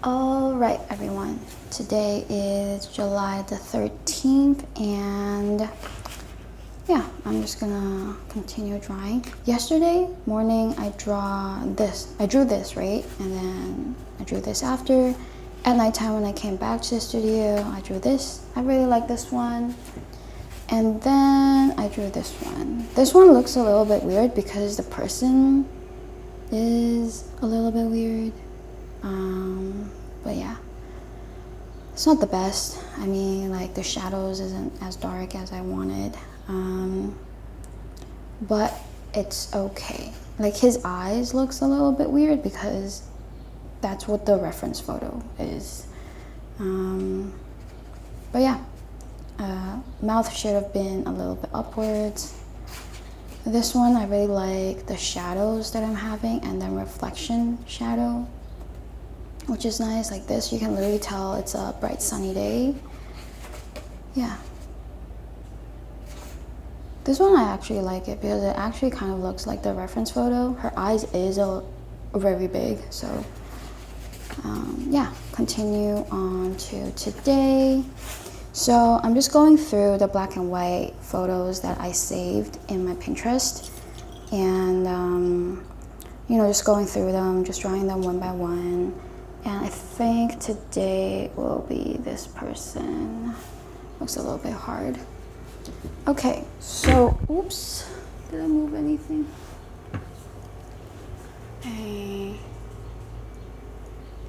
All right, everyone. Today is July the 13th, and yeah, I'm just gonna continue drawing. Yesterday morning, I drew this, right? And then I drew this after. At nighttime, when I came back to the studio, I drew this. I really like this one. And then I drew this one. This one looks a little bit weird because the person is a little bit weird. But yeah, it's not the best. I mean, like the shadows isn't as dark as I wanted. But it's okay. Like his eyes looks a little bit weird because that's what the reference photo is. But yeah, mouth should have been a little bit upwards. This one, I really like the shadows that I'm having and then reflection shadow, which is nice. Like this, you can literally tell it's a bright sunny day. Yeah. This one, I actually like it because it actually kind of looks like the reference photo. Her eyes is very big, so yeah, continue on to today. So I'm just going through the black and white photos that I saved in my Pinterest, and you know, just going through them, just drawing them one by one. And I think today will be this person. Looks a little bit hard. Okay, so oops, did I move anything?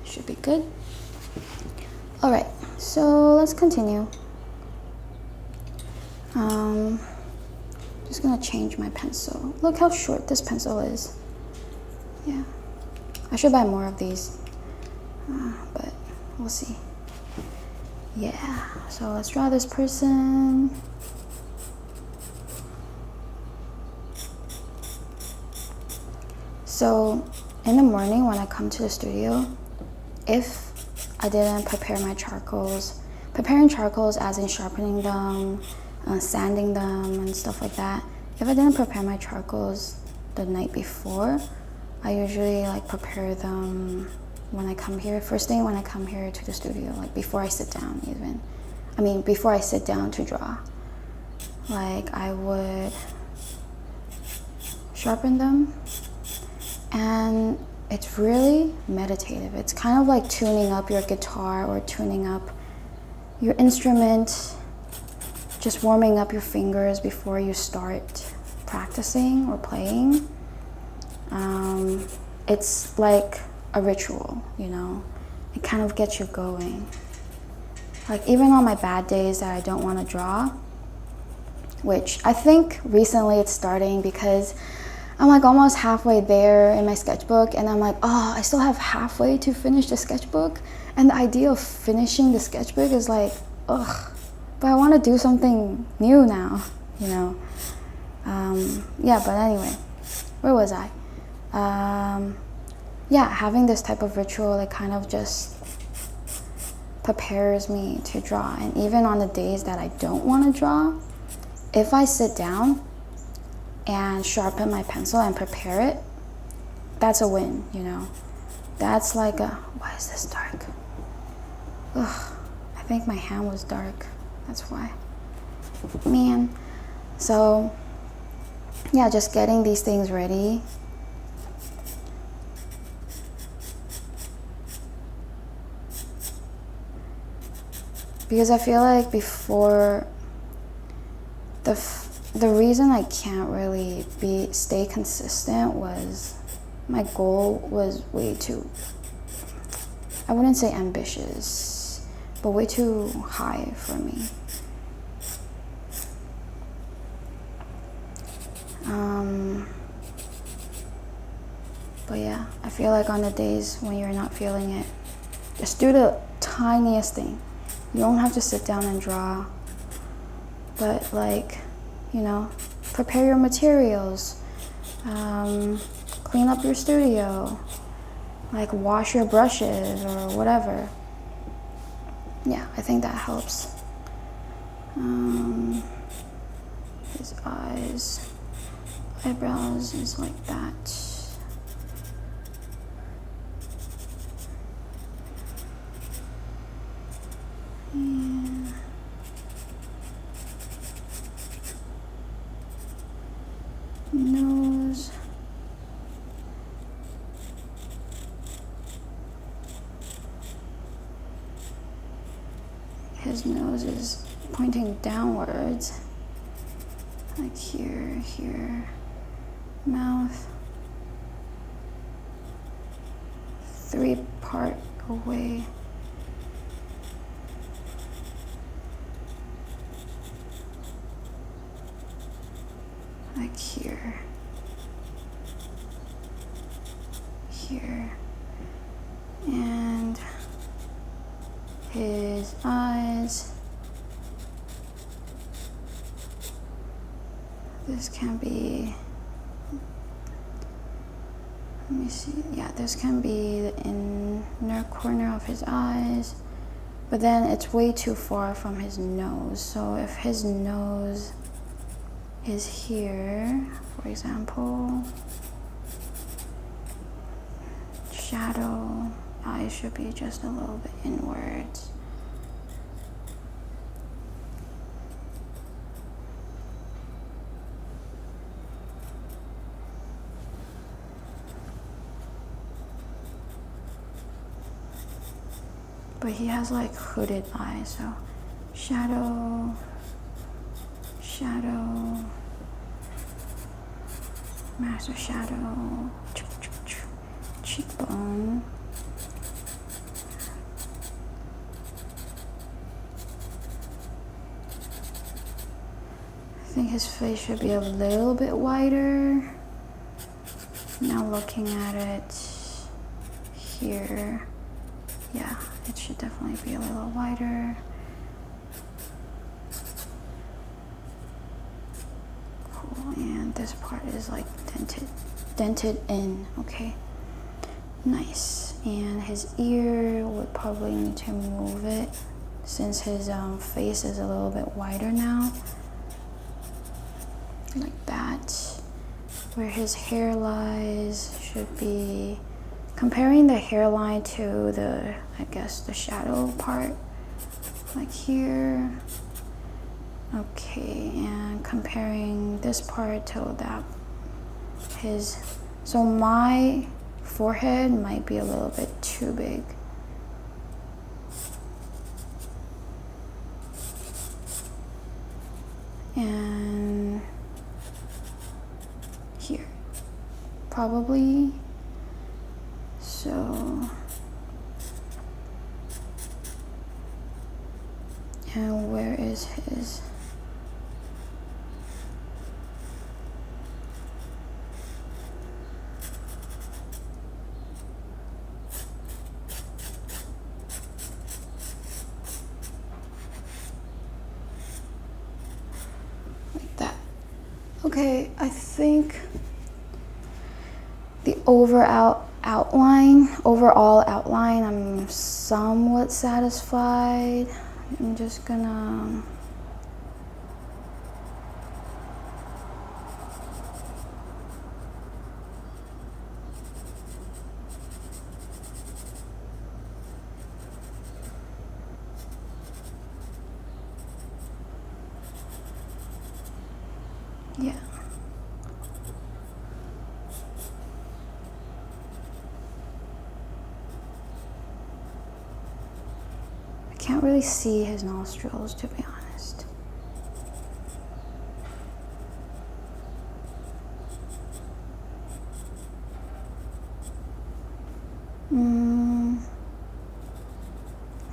Should be good. All right, so let's continue. Just gonna change my pencil. Look how short this pencil is. Yeah, I should buy more of these, but we'll see. Yeah, so let's draw this person. So in the morning when I come to the studio, if I didn't prepare my charcoals, preparing charcoals as in sharpening them, sanding them and stuff like that, if I didn't prepare my charcoals the night before, I usually like prepare them when I come here, first thing when I come here to the studio, like before I sit down even. I mean, before I sit down to draw. Like I would sharpen them, and it's really meditative. It's kind of like tuning up your guitar or tuning up your instrument, just warming up your fingers before you start practicing or playing. It's like a ritual, you know? It kind of gets you going. Like even on my bad days that I don't want to draw, which I think recently it's starting because I'm like almost halfway there in my sketchbook, and I'm like, oh, I still have halfway to finish the sketchbook. And the idea of finishing the sketchbook is like, ugh, but I want to do something new now, you know? Yeah, but anyway, where was I? Yeah, having this type of ritual, it kind of just prepares me to draw. And even on the days that I don't want to draw, if I sit down and sharpen my pencil and prepare it, that's a win, you know? That's like a, why is this dark? Ugh, I think my hand was dark, that's why. Man. So, yeah, just getting these things ready. Because I feel like before, the reason I can't really stay consistent was my goal was way too, I wouldn't say ambitious, but way too high for me. But yeah, I feel like on the days when you're not feeling it, just do the tiniest thing. You don't have to sit down and draw, but like, you know, prepare your materials, clean up your studio, like wash your brushes or whatever. Yeah, I think that helps. His eyebrows is like that. his nose is pointing downwards. Like here, mouth. 3 part away. Like here. And his eyes. This can be, let me see, yeah, this can be the inner corner of his eyes, but then it's way too far from his nose. So if his nose is here, for example, shadow, eyes should be just a little bit inwards. But he has like hooded eyes, so shadow, master shadow, cheekbone. I think his face should be a little bit wider. Now looking at it here, yeah, it should definitely be a little wider. Cool, and this part is like dented in, okay. Nice, and his ear would probably need to move it since his face is a little bit wider now. Like that. Where his hair lies should be, comparing the hairline to the, I guess, the shadow part, like here. Okay, and comparing this part to that, so my forehead might be a little bit too big. And here, probably. So, and where is his? Like that. Okay, I think the overall outline, I'm somewhat satisfied. I'm just gonna yeah. Can't really see his nostrils, to be honest.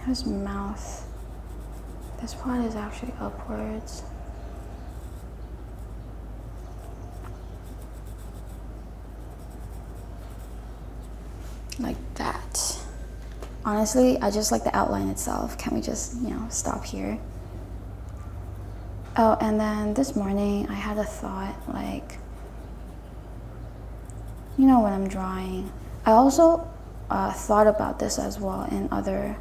His mouth. This part is actually upwards. Like that. Honestly, I just like the outline itself. Can we just, stop here? Oh, and then this morning I had a thought, like, when I'm drawing, I also thought about this as well in other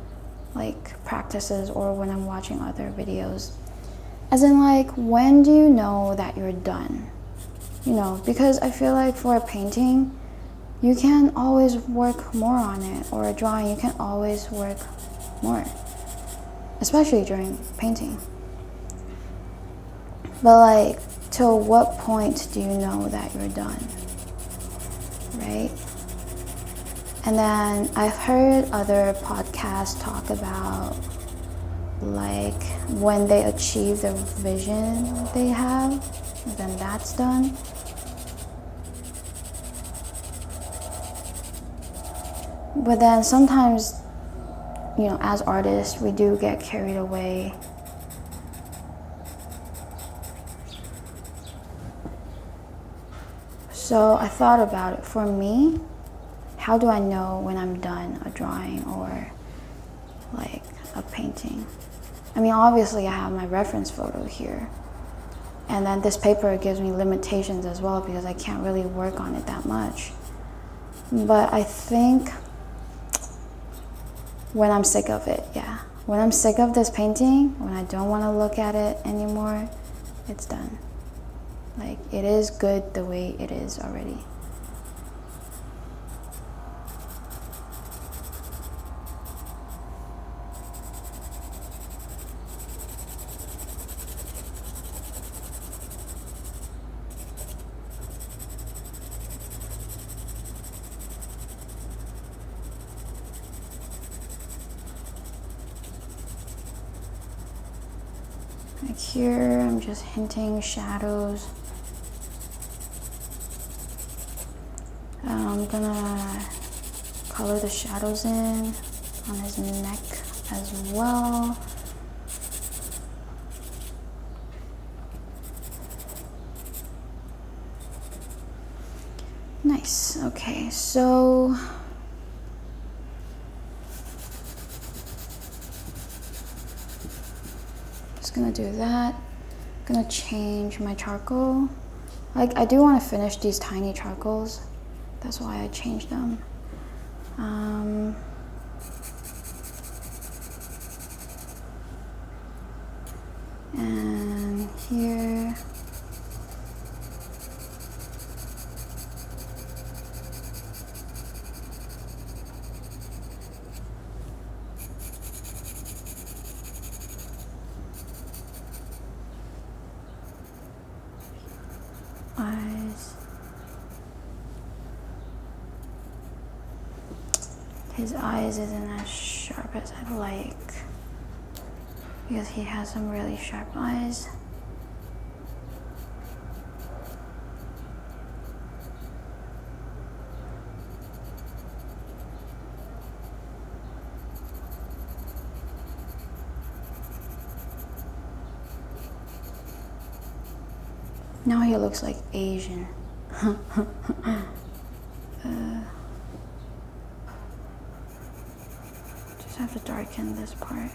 practices or when I'm watching other videos. As in, when do you know that you're done? Because I feel like for a painting, you can always work more on it, or a drawing, you can always work more, especially during painting. But till what point do you know that you're done, right? And then I've heard other podcasts talk about like when they achieve the vision they have, then that's done. But then sometimes, you know, as artists, we do get carried away. So I thought about it. For me, how do I know when I'm done a drawing or like a painting? I mean, obviously I have my reference photo here. And then this paper gives me limitations as well because I can't really work on it that much. But I think when I'm sick of it, yeah. When I'm sick of this painting, when I don't want to look at it anymore, it's done. Like, it is good the way it is already. Like here, I'm just hinting shadows. I'm gonna color the shadows in on his neck as well. Nice, okay, so just gonna do that. I'm gonna change my charcoal. Like, I do want to finish these tiny charcoals. That's why I changed them. And here. Eyes. His eyes isn't as sharp as I'd like because he has some really sharp eyes. Now he looks like Asian. Just have to darken this part.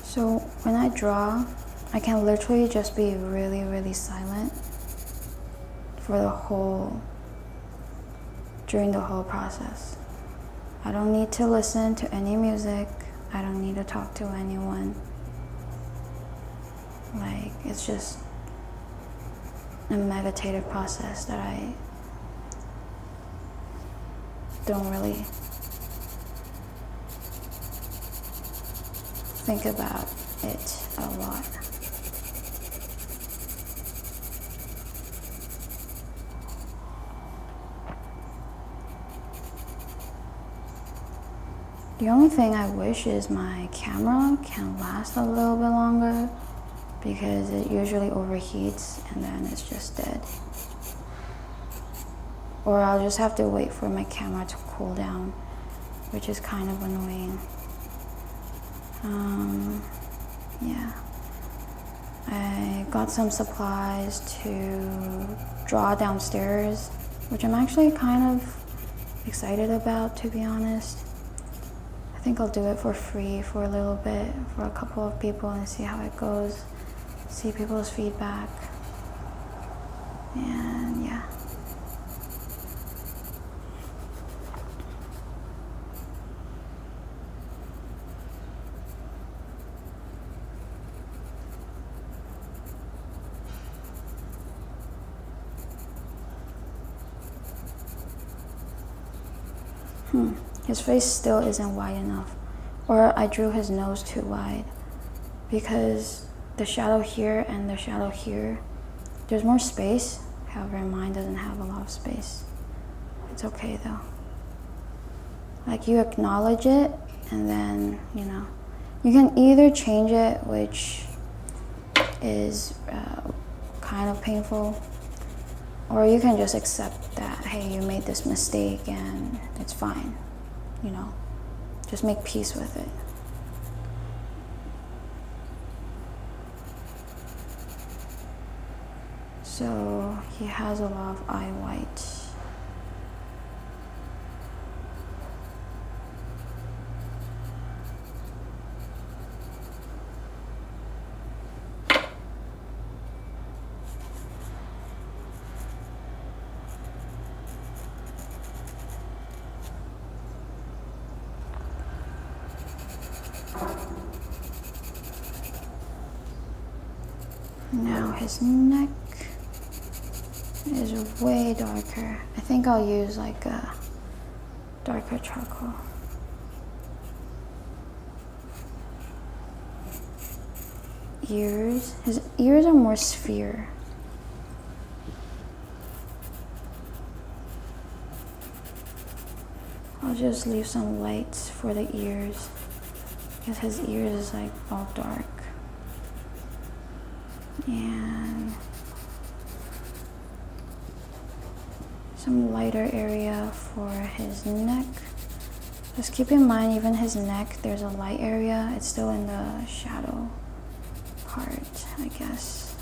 So when I draw, I can literally just be really, really silent for during the whole process. I don't need to listen to any music. I don't need to talk to anyone. Like, it's just a meditative process that I don't really think about it a lot. The only thing I wish is my camera can last a little bit longer because it usually overheats and then it's just dead. Or I'll just have to wait for my camera to cool down, which is kind of annoying. Yeah. I got some supplies to draw downstairs, which I'm actually kind of excited about, to be honest. I think I'll do it for free for a little bit for a couple of people and see how it goes, see people's feedback, and yeah. His face still isn't wide enough, or I drew his nose too wide, because the shadow here and the shadow here, there's more space. However, mine doesn't have a lot of space. It's okay though. Like, you acknowledge it, and then, you know, you can either change it, which is kind of painful, or you can just accept that, hey, you made this mistake and it's fine, you know, just make peace with it. So he has a lot of eye white. Now his neck is way darker. I think I'll use like a darker charcoal. Ears. His ears are more sphere. I'll just leave some lights for the ears, because his ears is like all dark. And some lighter area for his neck. Just keep in mind, even his neck, there's a light area. It's still in the shadow part, I guess.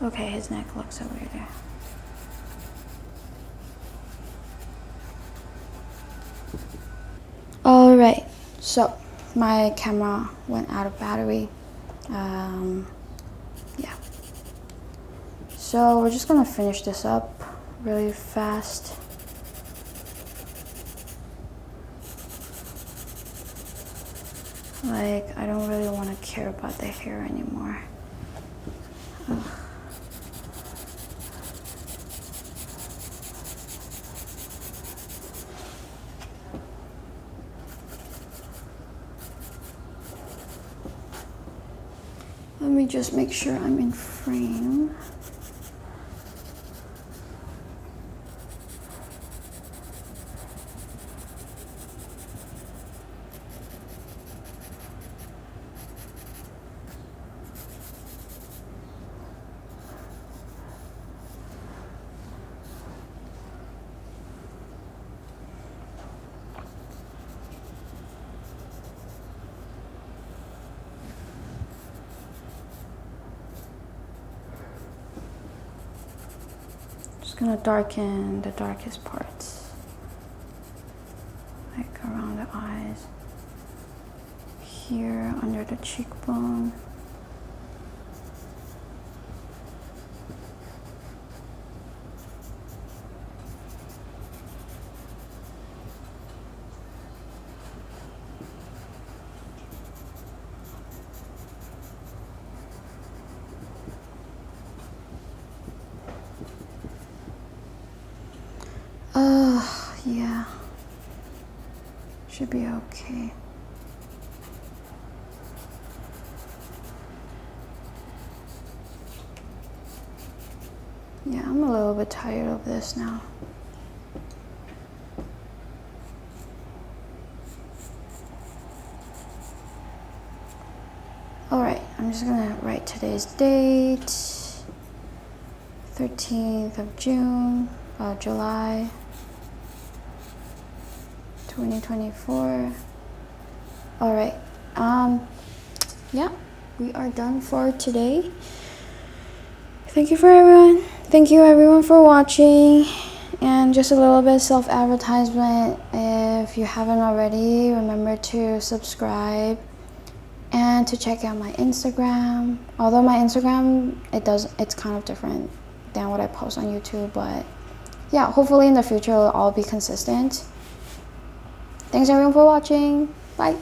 Okay, his neck looks over there. Alright, so my camera went out of battery. Yeah. So we're just gonna finish this up really fast. Like, I don't really want to care about the hair anymore. Ugh. Let me just make sure I'm in frame. Gonna darken the darkest parts, like around the eyes, here under the cheekbone. Yeah, should be okay. Yeah, I'm a little bit tired of this now. Alright, I'm just gonna write today's date. 13th of June, July 2024. All right, yeah, we are done for today. Thank you everyone for watching. And just a little bit of self-advertisement, if you haven't already, remember to subscribe and to check out my Instagram. Although my Instagram, it's kind of different than what I post on YouTube, but yeah, hopefully in the future it'll all be consistent. Thanks everyone for watching. Bye.